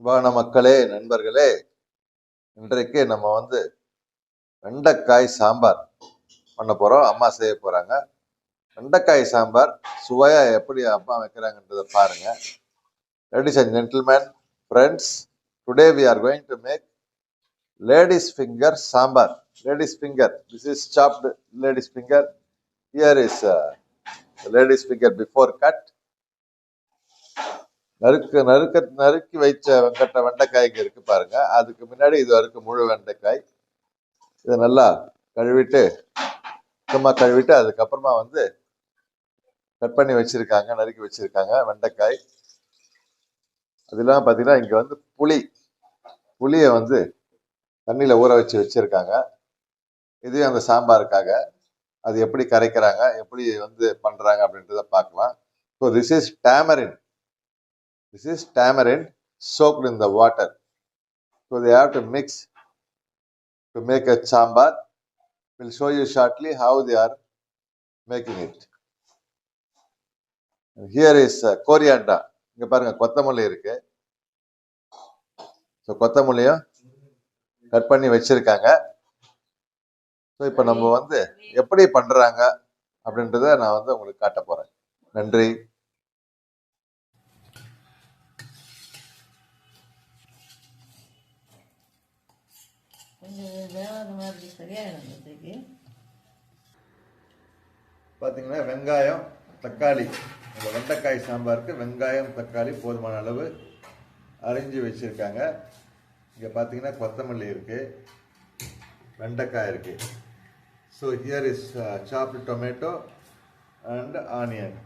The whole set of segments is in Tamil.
அன்பான மக்களே, நண்பர்களே, இன்றைக்கு நம்ம வெண்டைக்காய் சாம்பார் பண்ண போறோம். அம்மா செய்ய போறாங்க. வெண்டைக்காய் சாம்பார் சுவையா எப்படி அம்மா வைக்கிறாங்கன்றத பாருங்க. Ladies and gentlemen, friends, today we are going to make ladies finger sambar. Ladies finger. This is chopped ladies finger. Here is ladies finger before cut. நறுக்கி வைச்ச வெண்டைக்காய் இங்க இருக்கு பாருங்க. அதுக்கு முன்னாடி இது வரைக்கும் முழு வெண்டைக்காய். இதை நல்லா கழுவிட்டு சுத்தமாக கழுவிட்டு அதுக்கப்புறமா கட் பண்ணி வச்சிருக்காங்க, நறுக்கி வச்சிருக்காங்க வெண்டைக்காய். அது இல்லாமல் பார்த்தீங்கன்னா இங்கே புளியை தண்ணியில் ஊற வச்சு வச்சிருக்காங்க. இதையும் அந்த சாம்பாருக்காக அது எப்படி கரைக்கிறாங்க, எப்படி பண்றாங்க அப்படின்றத பார்க்கலாம். So this is tamarin. This is tamarind soaked in the water. So they have to mix to make a sambar. We'll show you shortly how they are making it. And here is coriander. இங்க பாருங்க கொத்தமல்லி இருக்கு. ஸோ கொத்தமல்லியும் கட் பண்ணி வச்சிருக்காங்க. ஸோ இப்போ நம்ம எப்படி பண்றாங்க அப்படின்றத நான் உங்களுக்கு காட்ட போறேன். நன்றி. பார்த்தீங்கன்னா வெங்காயம், தக்காளி, இந்த வெண்டைக்காய் சாம்பாருக்கு வெங்காயம், தக்காளி போதுமான அளவு அரிஞ்சு வச்சிருக்காங்க. இங்கே பார்த்தீங்கன்னா கொத்தமல்லி இருக்கு, வெண்டைக்காய் இருக்கு. ஸோ ஹியர் இஸ் சாப்டு tomato and onion,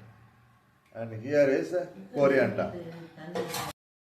and here is coriander.